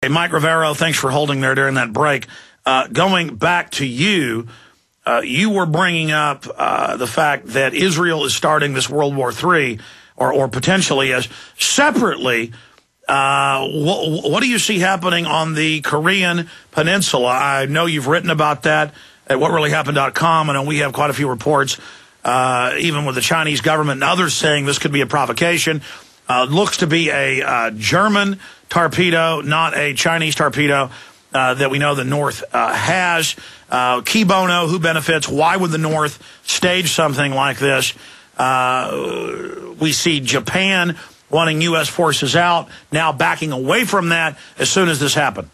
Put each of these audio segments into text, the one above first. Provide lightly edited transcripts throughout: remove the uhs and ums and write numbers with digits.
Hey, Mike Reviro, thanks for holding there during that break. Going back to you, you were bringing up the fact that Israel is starting this World War III, or potentially as separately. What do you see happening on the Korean Peninsula? I know you've written about that at whatreallyhappened.com. I know we have quite a few reports, even with the Chinese government and others saying this could be a provocation. Looks to be a German torpedo, not a Chinese torpedo that we know the North has. Key bono, who benefits? Why would the North stage something like this? We see Japan wanting U.S. forces out, now backing away from that as soon as this happened.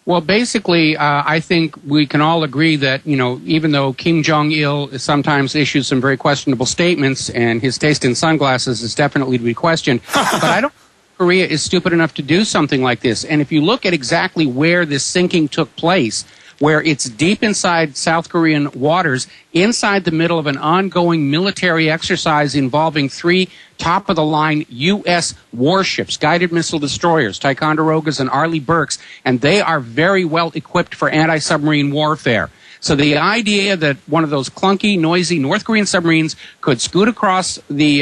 Well, basically, I think we can all agree that, even though Kim Jong-il sometimes issues some very questionable statements, and his taste in sunglasses is definitely to be questioned, but I don't think Korea is stupid enough to do something like this. And if you look at exactly where this sinking took place, where it's deep inside South Korean waters, inside the middle of an ongoing military exercise involving 3 top-of-the-line U.S. warships, guided missile destroyers, Ticonderogas and Arleigh Burkes, and they are very well equipped for anti-submarine warfare. So the idea that one of those clunky, noisy North Korean submarines could scoot across the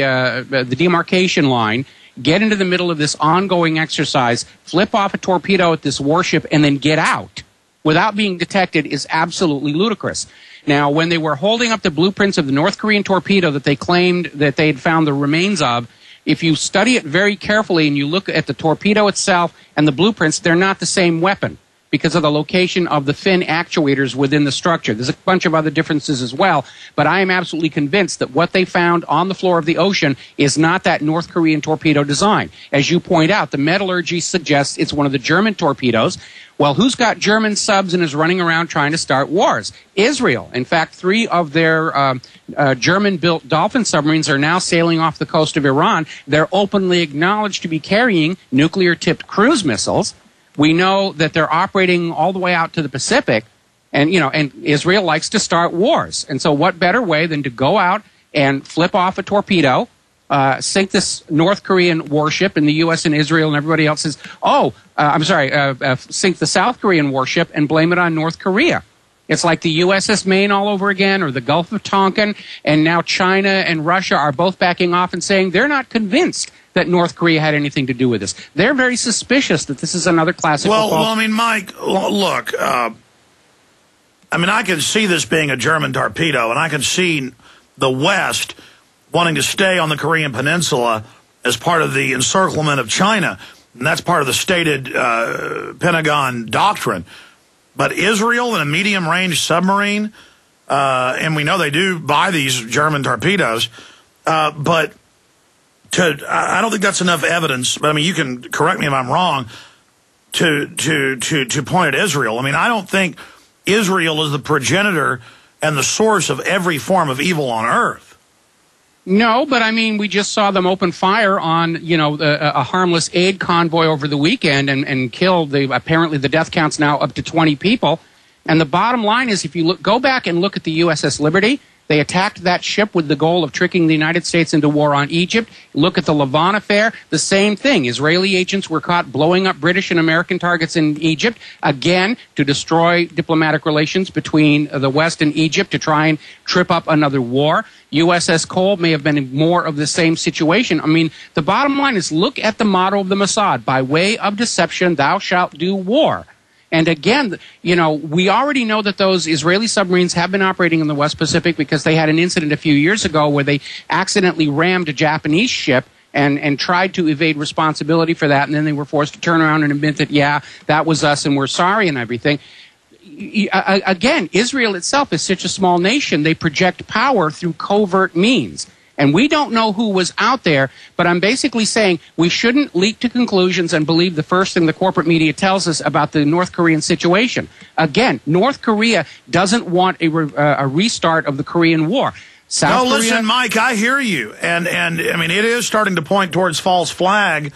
demarcation line, get into the middle of this ongoing exercise, flip off a torpedo at this warship, and then get out without being detected is absolutely ludicrous. Now, when they were holding up the blueprints of the North Korean torpedo that they claimed that they had found the remains of, if you study it very carefully and you look at the torpedo itself and the blueprints, they're not the same weapon because of the location of the fin actuators within the structure. There's a bunch of other differences as well, but I am absolutely convinced that what they found on the floor of the ocean is not that North Korean torpedo design. As you point out, the metallurgy suggests it's one of the German torpedoes. Well, who's got German subs and is running around trying to start wars? Israel. In fact, 3 of their German-built Dolphin submarines are now sailing off the coast of Iran. They're openly acknowledged to be carrying nuclear-tipped cruise missiles. We know that they're operating all the way out to the Pacific, and Israel likes to start wars. And so what better way than to go out and flip off a torpedo, sink this North Korean warship, and the U.S. and Israel and everybody else says, sink the South Korean warship and blame it on North Korea. It's like the USS Maine all over again, or the Gulf of Tonkin, and now China and Russia are both backing off and saying they're not convinced that North Korea had anything to do with this. They're very suspicious that this is another classic. Well, I mean, Mike, look, I can see this being a German torpedo, and I can see the West wanting to stay on the Korean Peninsula as part of the encirclement of China, and that's part of the stated Pentagon doctrine. But Israel in a medium-range submarine, and we know they do buy these German torpedoes, but I don't think that's enough evidence. But I mean, you can correct me if I'm wrong. To point at Israel. I mean, I don't think Israel is the progenitor and the source of every form of evil on earth. No, but I mean, we just saw them open fire on, a harmless aid convoy over the weekend and killed apparently the death count's now up to 20 people. And the bottom line is, if you go back and look at the USS Liberty, they attacked that ship with the goal of tricking the United States into war on Egypt. Look at the Lavon affair, the same thing. Israeli agents were caught blowing up British and American targets in Egypt, again, to destroy diplomatic relations between the West and Egypt to try and trip up another war. USS Cole may have been more of the same situation. I mean, the bottom line is, look at the motto of the Mossad: by way of deception, thou shalt do war. And again, we already know that those Israeli submarines have been operating in the West Pacific because they had an incident a few years ago where they accidentally rammed a Japanese ship and tried to evade responsibility for that. And then they were forced to turn around and admit that, yeah, that was us and we're sorry and everything. Again, Israel itself is such a small nation. They project power through covert means. And we don't know who was out there, but I'm basically saying we shouldn't leap to conclusions and believe the first thing the corporate media tells us about the North Korean situation. Again, North Korea doesn't want a restart of the Korean War. Listen, Mike, I hear you. And I mean, it is starting to point towards false flag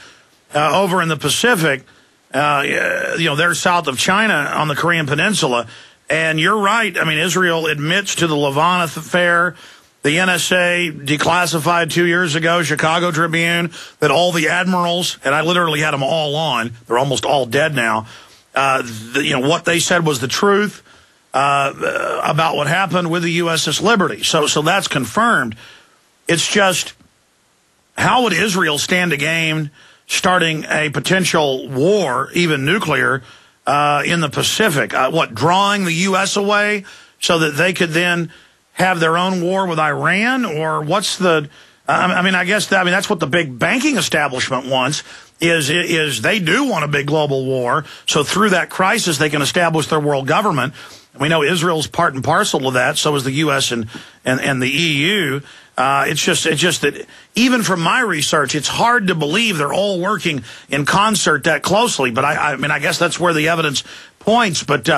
over in the Pacific. They're south of China on the Korean Peninsula. And you're right. I mean, Israel admits to the Lavon affair. The NSA declassified 2 years ago, Chicago Tribune, that all the admirals, and I literally had them all on, they're almost all dead now, what they said was the truth about what happened with the USS Liberty. So that's confirmed. It's just, how would Israel stand to gain starting a potential war, even nuclear, in the Pacific? Drawing the U.S. away so that they could then have their own war with Iran? Or what's the... I guess that's what the big banking establishment wants, is they do want a big global war, so through that crisis they can establish their world government. We know Israel's part and parcel of that, so is the U.S. and the EU. It's just that even from my research, it's hard to believe they're all working in concert that closely. But I guess that's where the evidence points. But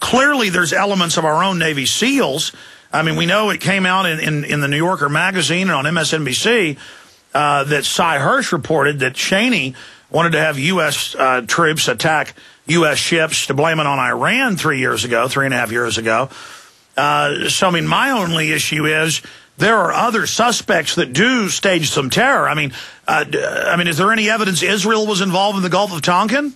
clearly there's elements of our own Navy SEALs. We know it came out in the New Yorker magazine and on MSNBC that Cy Hirsch reported that Cheney wanted to have U.S. troops attack U.S. ships to blame it on Iran 3.5 years ago. My only issue is there are other suspects that do stage some terror. Is there any evidence Israel was involved in the Gulf of Tonkin?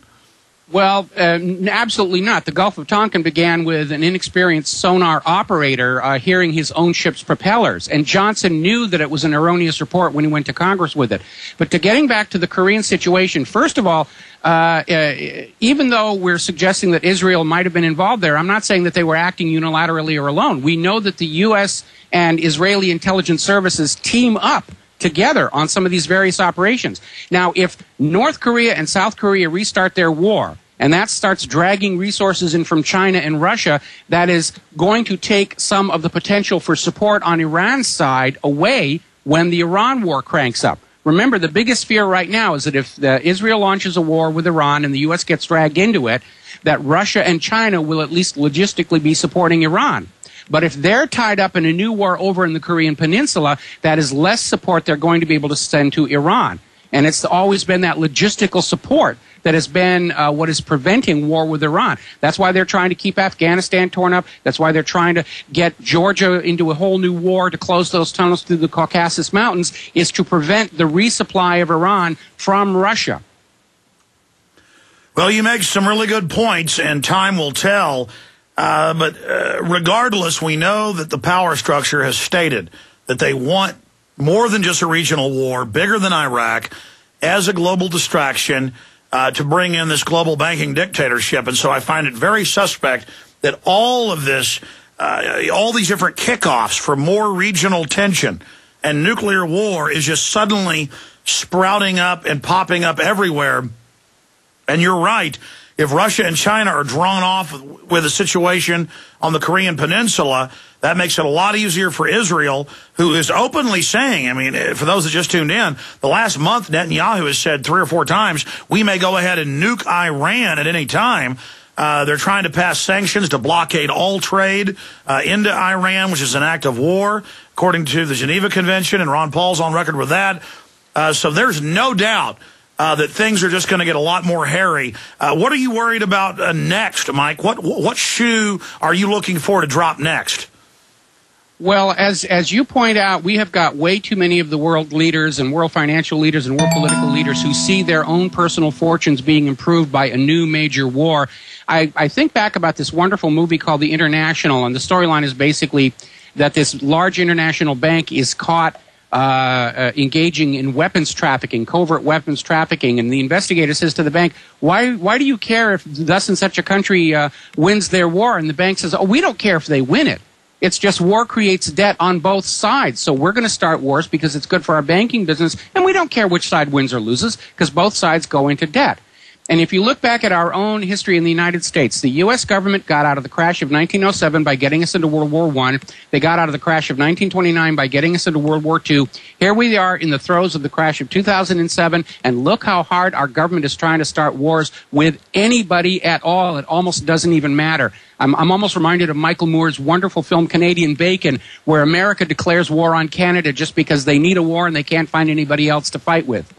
Well, absolutely not. The Gulf of Tonkin began with an inexperienced sonar operator hearing his own ship's propellers, and Johnson knew that it was an erroneous report when he went to Congress with it. But getting back to the Korean situation, first of all, even though we're suggesting that Israel might have been involved there, I'm not saying that they were acting unilaterally or alone. We know that the U.S. and Israeli intelligence services team up together on some of these various operations. Now, if North Korea and South Korea restart their war, and that starts dragging resources in from China and Russia, that is going to take some of the potential for support on Iran's side away when the Iran war cranks up. Remember, the biggest fear right now is that if Israel launches a war with Iran and the U.S. gets dragged into it, that Russia and China will at least logistically be supporting Iran. But if they're tied up in a new war over in the Korean Peninsula, that is less support they're going to be able to send to Iran. And it's always been that logistical support that has been what is preventing war with Iran. That's why they're trying to keep Afghanistan torn up. That's why they're trying to get Georgia into a whole new war to close those tunnels through the Caucasus Mountains, is to prevent the resupply of Iran from Russia. Well, you make some really good points, and time will tell. But regardless, we know that the power structure has stated that they want more than just a regional war, bigger than Iraq, as a global distraction to bring in this global banking dictatorship. And so I find it very suspect that all of this, all these different kickoffs for more regional tension and nuclear war is just suddenly sprouting up and popping up everywhere. And you're right. If Russia and China are drawn off with a situation on the Korean Peninsula, that makes it a lot easier for Israel, who is openly saying, for those that just tuned in, the last month Netanyahu has said 3 or 4 times, we may go ahead and nuke Iran at any time. They're trying to pass sanctions to blockade all trade into Iran, which is an act of war, according to the Geneva Convention, and Ron Paul's on record with that. So there's no doubt that things are just going to get a lot more hairy. What are you worried about next, Mike? What shoe are you looking for to drop next? Well, as you point out, we have got way too many of the world leaders and world financial leaders and world political leaders who see their own personal fortunes being improved by a new major war. I think back about this wonderful movie called The International, and the storyline is basically that this large international bank is caught engaging in weapons trafficking, covert weapons trafficking, and the investigator says to the bank, why do you care if thus and such a country wins their war? And the bank says, we don't care if they win it. It's just war creates debt on both sides, so we're going to start wars because it's good for our banking business, and we don't care which side wins or loses because both sides go into debt. And if you look back at our own history in the United States, the U.S. government got out of the crash of 1907 by getting us into World War I. They got out of the crash of 1929 by getting us into World War II. Here we are in the throes of the crash of 2007, and look how hard our government is trying to start wars with anybody at all. It almost doesn't even matter. I'm almost reminded of Michael Moore's wonderful film Canadian Bacon, where America declares war on Canada just because they need a war and they can't find anybody else to fight with.